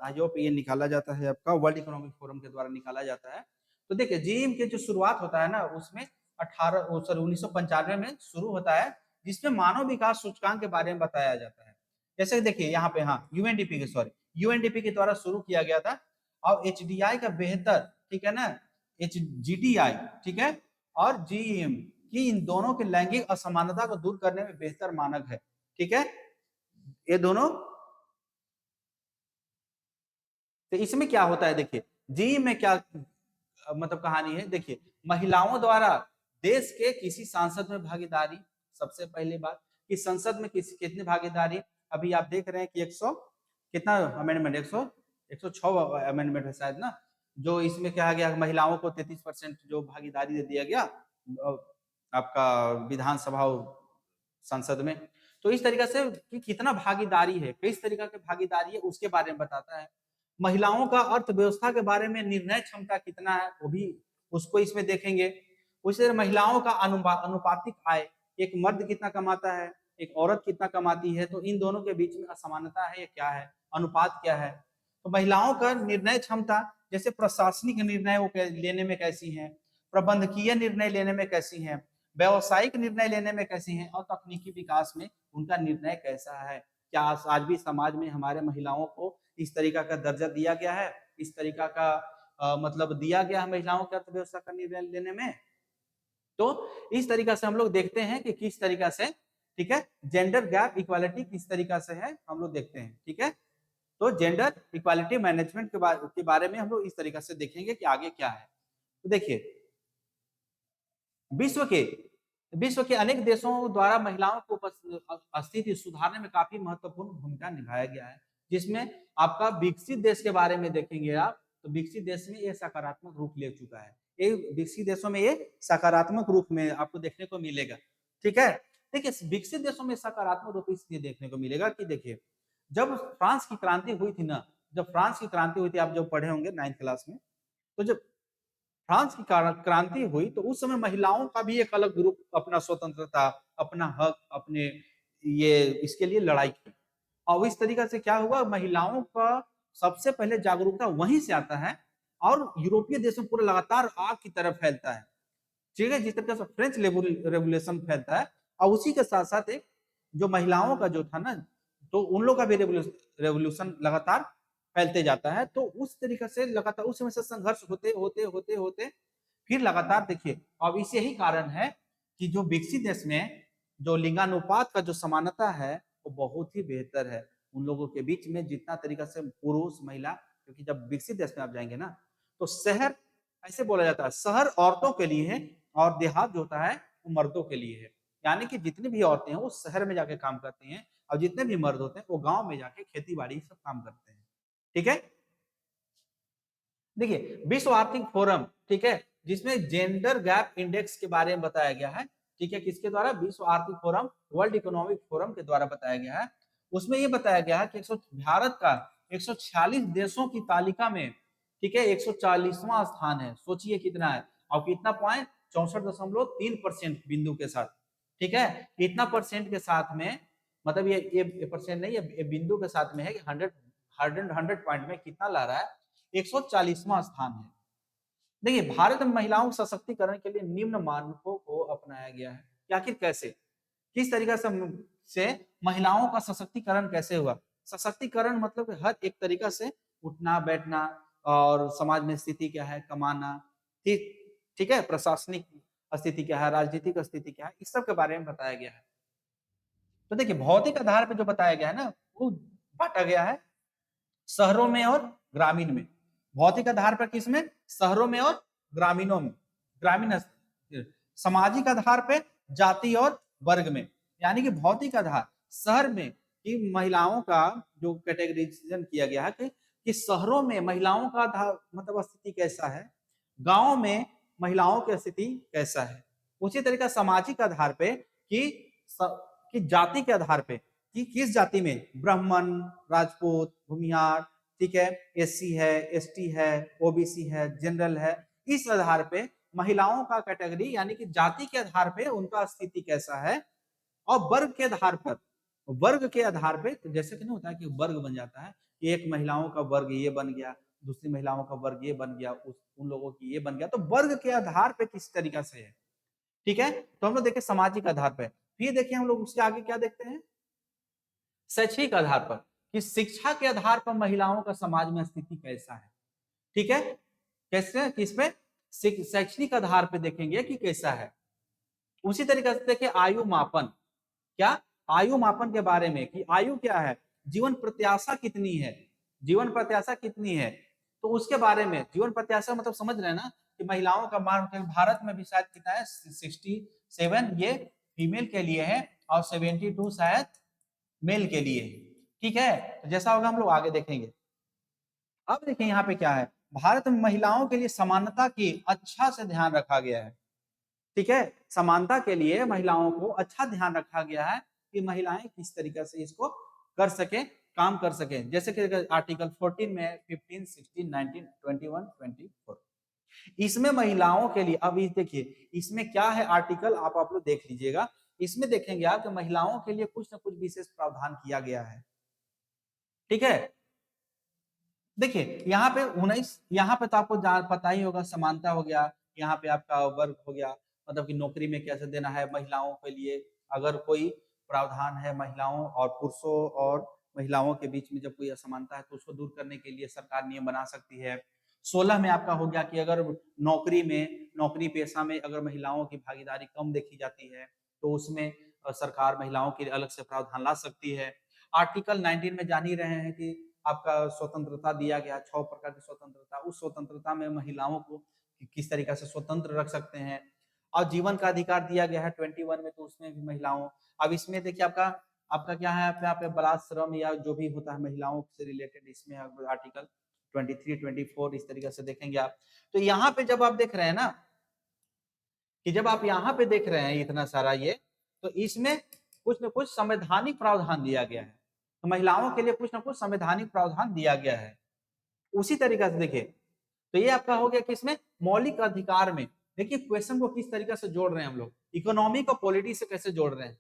आईओप ये निकाला जाता है, आपका वर्ल्ड इकोनॉमिक फोरम के द्वारा निकाला जाता है। तो देखिए जीएम के जो शुरुआत होता है ना, उसमें 1995 में शुरू होता है, जिसमें मानव विकास सूचकांक के बारे में बताया जाता है। जैसे देखिए यहाँ पे, हाँ, यूएनडीपी के द्वारा शुरू किया गया था। और एचडीआई का बेहतर, ठीक है ना, एचजीडीआई, ठीक है, और जीईएम की इन दोनों के लैंगिक असमानता को दूर करने में बेहतर मानक है। ठीक है, ये दोनों। तो इसमें क्या होता है, देखिए जीईएम में क्या मतलब कहानी है। देखिए महिलाओं द्वारा देश के किसी सांसद में भागीदारी, सबसे पहली बात कि संसद में कितनी भागीदारी। अभी आप देख रहे हैं कि 100 कितना अमेंडमेंट, 106 अमेंडमेंट है शायद ना, जो इसमें कहा गया महिलाओं को 33% जो भागीदारी दे दिया गया आपका विधानसभा संसद में। तो इस तरीके से कि कितना भागीदारी है, किस तरीके की भागीदारी है, उसके बारे में बताता है। महिलाओं का अर्थव्यवस्था के बारे में निर्णय क्षमता कितना है, वो भी उसको इसमें देखेंगे। उसी तरह महिलाओं का अनुपातिक आय, एक मर्द कितना कमाता है, एक औरत कितना कमाती है, तो इन दोनों के बीच में असमानता है या क्या है, अनुपात क्या है। तो महिलाओं का निर्णय क्षमता, जैसे प्रशासनिक निर्णय वो लेने में कैसी है, प्रबंधकीय निर्णय लेने में कैसी है, व्यवसायिक निर्णय लेने में कैसी है, और तकनीकी विकास में उनका निर्णय कैसा है। क्या आज भी समाज में हमारे महिलाओं को इस तरीका का दर्जा दिया गया है, इस तरीका का मतलब दिया गया है महिलाओं की अर्थव्यवस्था का निर्णय लेने में। तो इस तरीका से हम लोग देखते हैं कि किस तरीका से, ठीक है, जेंडर गैप इक्वालिटी किस तरीका से है, हम लोग देखते हैं। ठीक है, तो जेंडर इक्वालिटी मैनेजमेंट के बारे में हम लोग इस तरीका से देखेंगे कि आगे क्या है। तो देखिए विश्व के अनेक देशों द्वारा महिलाओं को स्थिति सुधारने में काफी महत्वपूर्ण भूमिका निभाया गया है, जिसमें आपका विकसित देश के बारे में देखेंगे आप, तो विकसित देश में ये सकारात्मक रूप ले चुका है। ये विकसित देशों में ये सकारात्मक रूप में आपको देखने को मिलेगा। ठीक है, देखिए विकसित देशों में सकारात्मक रूप इसलिए देखने को मिलेगा कि देखिए जब फ्रांस की क्रांति हुई थी ना, जब फ्रांस की क्रांति हुई थी, आप जब पढ़े होंगे 9th क्लास में, तो जब फ्रांस की क्रांति हुई तो उस समय महिलाओं का भी एक अलग ग्रुप अपना स्वतंत्रता, अपना हक, अपने ये इसके लिए लड़ाई की। और इस तरीके से क्या हुआ, महिलाओं का सबसे पहले जागरूकता वहीं से आता है और यूरोपीय देशों पूरा लगातार आग की तरफ फैलता है। ठीक है, जिस तरीके से फ्रेंच रेवोल्यूशन फैलता है, और उसी के साथ साथ एक जो महिलाओं का जो था ना, तो उन लोग का भी रेवोल्यूशन लगातार फैलते जाता है। तो उस तरीके से लगातार उस समय से संघर्ष होते होते होते होते फिर लगातार देखिए, अब इसे ही कारण है कि जो विकसित देश में जो लिंगानुपात का जो समानता है वो बहुत ही बेहतर है उन लोगों के बीच में, जितना तरीका से पुरुष महिला, क्योंकि जब विकसित देश में आप जाएंगे ना, तो शहर ऐसे बोला जाता है, शहर औरतों के लिए है और देहात जो होता है वो मर्दों के लिए है। यानी कि जितनी भी औरतें हैं वो शहर में जाके काम करती हैं, और जितने भी मर्द होते हैं वो गांव में जाके खेती बाड़ी सब काम करते हैं। ठीक है, देखिए विश्व आर्थिक फोरम, ठीक है, जिसमें जेंडर गैप इंडेक्स के बारे में बताया गया है। ठीक है, किसके द्वारा? विश्व आर्थिक फोरम, वर्ल्ड इकोनॉमिक फोरम के द्वारा बताया गया है। उसमें यह बताया गया है कि भारत का 146 देशों की तालिका में, ठीक है, 140वां स्थान है। सोचिए कितना है, और कितना पॉइंट? 64.3% बिंदु के साथ। ठीक है, इतना परसेंट के साथ में, मतलब ये परसेंट नहीं, ये बिंदु के साथ में है कि 100 पॉइंट में कितना ला रहा है? 140वां स्थान है। देखिए भारत में महिलाओं सशक्तिकरण के लिए निम्न मानकों को अपनाया गया है। आखिर कैसे, किस तरीके से महिलाओं का सशक्तिकरण कैसे हुआ? सशक्तिकरण मतलब हर एक तरीका से उठना बैठना, और समाज में स्थिति क्या है, कमाना, ठीक ठीक है, प्रशासनिक स्थिति क्या है, राजनीतिक स्थिति क्या है, इस सब के बारे में बताया गया है। तो देखिए भौतिक आधार पर जो बताया गया है ना, वो बांटा गया है शहरों में और ग्रामीण में। भौतिक आधार पर किसमें? शहरों में और ग्रामीणों में, ग्रामीण सामाजिक आधार पर जाति और वर्ग में। यानी कि भौतिक आधार शहर में कि महिलाओं का जो कैटेगराइजेशन किया गया है कि शहरों में महिलाओं का आधार मतलब स्थिति कैसा है, गांव में महिलाओं की स्थिति कैसा है। उसी तरीका सामाजिक आधार पे कि जाति के आधार पे कि किस जाति में, ब्राह्मण, राजपूत, भूमिहार, ठीक है, एससी है, एसटी है, ओबीसी है, जनरल है, इस आधार पे महिलाओं का कैटेगरी यानी कि जाति के आधार पे उनका स्थिति कैसा है। और वर्ग के आधार पर, वर्ग के आधार पे, तो जैसे कि नहीं होता है कि वर्ग बन जाता है, एक महिलाओं का वर्ग ये बन गया, दूसरी महिलाओं का वर्ग ये बन गया, उन लोगों की ये बन गया, तो वर्ग के आधार पे किस तरीका से है। ठीक है, तो हम लोग देखें सामाजिक आधार पर, फिर देखिए हम लोग उसके आगे क्या देखते हैं, शैक्षिक आधार पर, कि शिक्षा के आधार पर महिलाओं का समाज में स्थिति कैसा है। ठीक है, कैसे, किस पे? शैक्षणिक आधार पे देखेंगे कि कैसा है। उसी तरीके से देखिए आयु मापन, क्या आयु मापन के बारे में कि आयु क्या है, जीवन प्रत्याशा कितनी है, जीवन प्रत्याशा कितनी है, तो उसके बारे में। जीवन प्रत्याशा मतलब समझ रहे हैं ना कि महिलाओं का मान भारत में भी शायद कितना है, 67 ये फीमेल के लिए है और 72 शायद मेल के लिए। ठीक है, तो जैसा होगा हम लोग आगे देखेंगे। अब देखिए यहाँ पे क्या है, भारत में महिलाओं के लिए समानता की अच्छा से ध्यान रखा गया है। ठीक है, समानता के लिए महिलाओं को अच्छा ध्यान रखा गया है कि महिलाएं किस तरीके से इसको कर सके, काम कर सके। जैसे कि आर्टिकल 14 में 15, 16, 19, 21, 24 इसमें महिलाओं के लिए, अब देखिए इसमें क्या है आर्टिकल, आप लोग देख लीजिएगा। इसमें देखेंगे आप कि महिलाओं के लिए कुछ ना कुछ विशेष प्रावधान किया गया है। ठीक है, देखिए यहाँ पे 19, यहाँ पे तो आपको पता ही होगा, समानता हो गया, यहाँ पे आपका वर्क हो गया, मतलब कि नौकरी में कैसे देना है महिलाओं के लिए, अगर कोई प्रावधान है महिलाओं और पुरुषों और महिलाओं के बीच में जब कोई असमानता है तो उसको दूर करने के लिए सरकार नियम बना सकती है। 16 में आपका हो गया कि अगर नौकरी में, नौकरी पेशा में अगर महिलाओं की भागीदारी कम देखी जाती है तो उसमें सरकार महिलाओं के लिए अलग से प्रावधान ला सकती है। आर्टिकल 19 में जान ही रहे हैं कि आपका स्वतंत्रता दिया गया, 6 प्रकार की स्वतंत्रता, उस स्वतंत्रता में महिलाओं को किस तरीके से स्वतंत्र रख सकते हैं। और जीवन का अधिकार दिया गया है 21 में, तो उसमें भी महिलाओं, अब इसमें देखिए आपका आपका क्या है, यहाँ पे बलात्श्रम या जो भी होता है महिलाओं से रिलेटेड, इसमें आर्टिकल 23, 24 इस तरीके से देखेंगे आप। तो यहाँ पे जब आप देख रहे हैं ना, कि जब आप यहाँ पे देख रहे हैं इतना सारा ये, तो इसमें कुछ न कुछ संवैधानिक प्रावधान दिया गया है, तो महिलाओं के लिए कुछ ना कुछ संवैधानिक प्रावधान दिया गया है। उसी तरीके से देखिए, तो ये आपका हो गया कि इसमें मौलिक अधिकार में, देखिए क्वेश्चन को किस तरीके से जोड़ रहे हैं हम लोग, इकोनॉमी को पॉलिटी से कैसे जोड़ रहे हैं,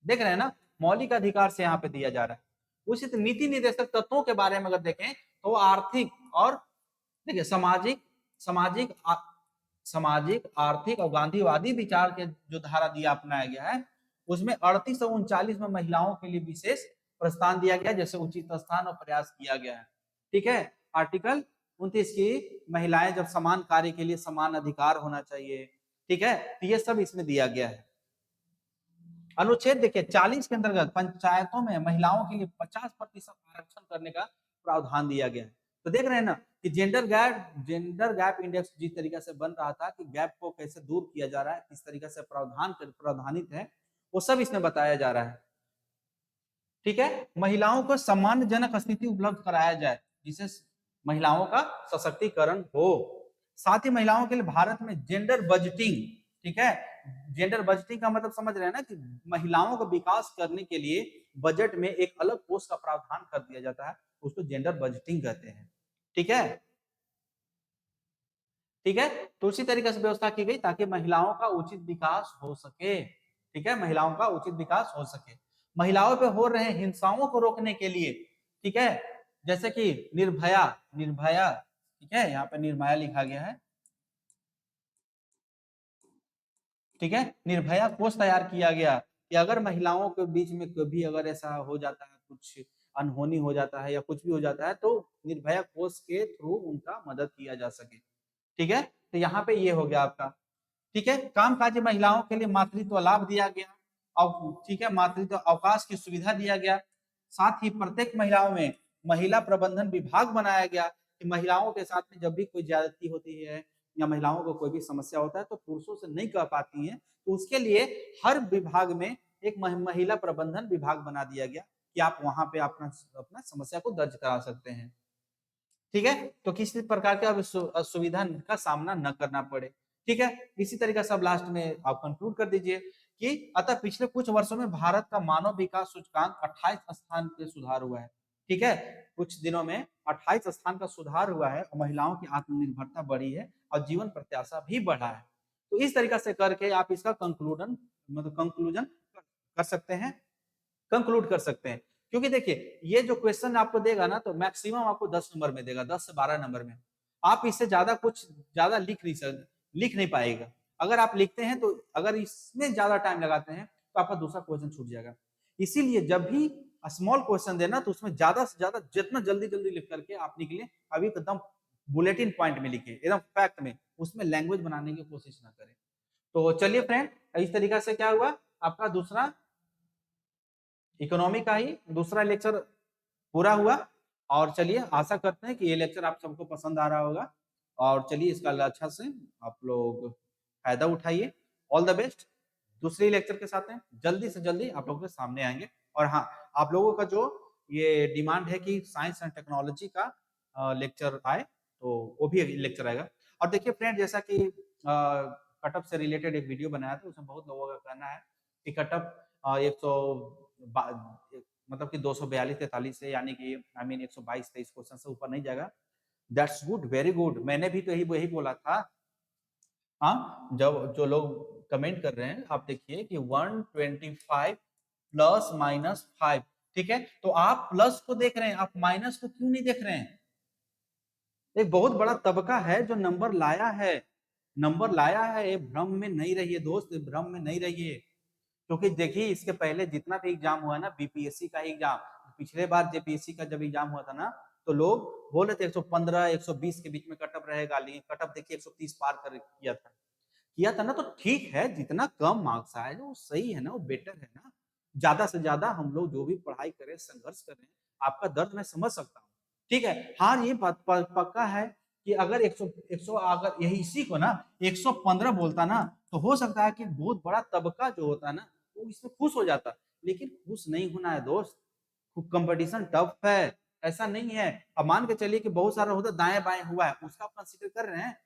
देख रहे हैं ना, मौलिक अधिकार से यहाँ पे दिया जा रहा है। उसी नीति निर्देशक तत्वों के बारे में अगर देखें तो आर्थिक और देखिए सामाजिक सामाजिक सामाजिक, आर्थिक और गांधीवादी विचार के जो धारा दिया अपनाया गया है, उसमें 38 और 39 में महिलाओं के लिए विशेष प्रस्थान दिया गया, जैसे उचित स्थान और प्रयास किया गया है। ठीक है, आर्टिकल 29 की महिलाएं जब समान कार्य के लिए समान अधिकार होना चाहिए, ठीक है, तो ये सब इसमें दिया गया है। अनुच्छेद देखिए 40 के अंतर्गत पंचायतों में महिलाओं के लिए 50% आरक्षण करने का प्रावधान दिया गया है। तो देख रहे हैं ना कि जेंडर गैप इंडेक्स जिस तरीके से बन रहा था कि गैप को कैसे दूर किया जा रहा है, किस तरीके से प्रावधानित है, वो सब इसमें बताया जा रहा है। ठीक है, महिलाओं को सम्मानजनक स्थिति उपलब्ध कराया जाए, जिससे महिलाओं का सशक्तिकरण हो। साथ ही महिलाओं के लिए भारत में जेंडर बजटिंग, ठीक है, जेंडर बजटिंग का मतलब समझ रहे हैं ना कि महिलाओं का विकास करने के लिए बजट में एक अलग कोष का प्रावधान कर दिया जाता है, उसको जेंडर बजटिंग कहते हैं। ठीक है, ठीक है, तो उसी तरीके से व्यवस्था की गई ताकि महिलाओं का उचित विकास हो सके। ठीक है, महिलाओं का उचित विकास हो सके। महिलाओं पे हो रहे हिंसाओं को रोकने के लिए, ठीक है, जैसे कि निर्भया, निर्भया, ठीक है, यहाँ पे निर्भया लिखा गया है, ठीक है, निर्भया कोष तैयार किया गया कि अगर महिलाओं के बीच में कभी अगर ऐसा हो जाता है, कुछ अनहोनी हो जाता है या कुछ भी हो जाता है, तो निर्भया कोष के थ्रू उनका मदद किया जा सके। ठीक है, तो यहाँ पे ये हो गया आपका। ठीक है, कामकाजी महिलाओं के लिए मातृत्व लाभ दिया गया और ठीक है, मातृत्व अवकाश की सुविधा दिया गया। साथ ही प्रत्येक महिलाओं में महिला प्रबंधन विभाग बनाया गया कि महिलाओं के साथ में जब भी कोई ज्यादती होती है या महिलाओं को कोई भी समस्या होता है तो पुरुषों से नहीं कह पाती हैं, तो उसके लिए हर विभाग में एक महिला प्रबंधन विभाग बना दिया गया कि आप वहां पे अपना अपना समस्या को दर्ज करा सकते हैं। ठीक है, तो किसी प्रकार के असुविधा का सामना न करना पड़े। ठीक है, इसी तरीके से अब लास्ट में आप कंक्लूड कर दीजिए कि अतः पिछले कुछ वर्षों में भारत का मानव विकास सूचकांक 28 स्थान पे सुधार हुआ है। ठीक है, कुछ दिनों में 28 स्थान का सुधार हुआ है और महिलाओं की आत्मनिर्भरता बढ़ी है और जीवन प्रत्याशा भी बढ़ा है। तो इस तरीके से करके आप इसका कंक्लूजन कर सकते हैं, कंक्लूड कर सकते हैं। क्योंकि देखिए ये जो क्वेश्चन आपको देगा ना तो मैक्सिमम आपको 10 नंबर में देगा, 10 से 12 नंबर में। आप इससे ज्यादा कुछ ज्यादा लिख नहीं पाएगा। अगर आप लिखते हैं तो अगर इसमें ज्यादा टाइम लगाते हैं तो आपका दूसरा क्वेश्चन छूट जाएगा। इसीलिए जब भी स्मॉल क्वेश्चन देना तो उसमें ज्यादा से ज्यादा जितना जल्दी जल्दी लिख करके आप निकले, अभी एकदम बुलेटिन पॉइंट में लिखे, एकदम फैक्ट में, उसमें लैंग्वेज बनाने की कोशिश ना करें। तो चलिए फ्रेंड, इस तरीका से क्या हुआ, आपका दूसरा इकोनॉमी का ही दूसरा लेक्चर पूरा हुआ। और चलिए आशा करते हैं कि ये लेक्चर आप सबको पसंद आ रहा होगा और चलिए इसका अच्छा से आप लोग फायदा उठाइए। All the best. दूसरे लेक्चर के साथ में जल्दी से जल्दी आप लोगों के सामने आएंगे। और हाँ, आप लोगों का जो ये डिमांड है कि साइंस एंड टेक्नोलॉजी का लेक्चर आए तो वो भी लेक्चर आएगा। और देखिए फ्रेंड, जैसा कि कटअप से रिलेटेड एक वीडियो बनाया था, उसमें बहुत लोगों का कहना है कि कटअप 100 मतलब कि 242-43 से, यानी कि आई मीन 122-23 क्वेश्चन से ऊपर नहीं जाएगा। That's good, very good. मैंने भी तो यही बोला था। हाँ, जब जो लोग कमेंट कर रहे हैं आप देखिए कि 125 प्लस माइनस 5, ठीक है, तो आप प्लस को देख रहे हैं, आप माइनस को क्यों नहीं देख रहे हैं? एक बहुत बड़ा तबका है जो नंबर लाया है, नंबर लाया है। भ्रम में नहीं रहिए दोस्त, भ्रम में नहीं रहिए। क्योंकि देखिए इसके पहले जितना भी एग्जाम हुआ ना, बीपीएससी का एग्जाम, पिछले बार जेपीएससी का जब एग्जाम हुआ था ना, तो लोग बोले थे 115 120 के बीच में कटअप रहेगा, लेकिन कटअप देखिए 130 पार कर किया था ना। तो ठीक है, जितना कम मार्क्स आए वो सही है ना, वो बेटर है ना। ज्यादा से ज्यादा हम लोग जो भी पढ़ाई करें, संघर्ष करें, आपका दर्द मैं समझ सकता हूँ। ठीक है, हाँ ये पक्का है कि अगर 100 अगर यही इसी को ना 115 बोलता ना, तो हो सकता है कि बहुत बड़ा तबका जो होता है ना वो इसमें खुश हो जाता। लेकिन खुश नहीं होना है दोस्त, कंपटीशन टफ है, ऐसा नहीं है। अब मान के चलिए कि बहुत सारा होता दाएं बाएं हुआ है, उसका आप कंसिडर कर रहे हैं,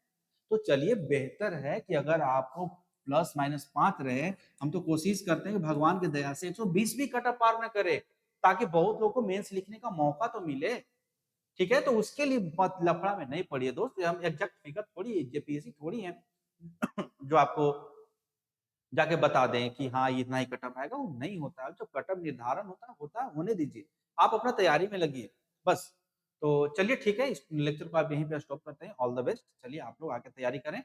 तो चलिए बेहतर है कि अगर आपको प्लस माइनस 5 रहे। हम तो कोशिश करते हैं कि भगवान की दया से 120 भी कट पार न करे, ताकि बहुत लोगों को मेंस लिखने का मौका तो मिले। ठीक है, तो उसके लिए लफड़ा में नहीं पड़िए दोस्त। हम एग्जैक्ट फिगर थोड़ी, जेपीएससी थोड़ी है जो आपको जाके बता दें कि हाँ इतना ही कटअप आएगा। वो नहीं होता है, जो कटअप निर्धारण होता है होने दीजिए, आप अपना तैयारी में लगिए बस। तो चलिए ठीक है, इस लेक्चर को आप यहीं पे स्टॉप करते हैं। All the best. चलिए आप लोग आके तैयारी करें।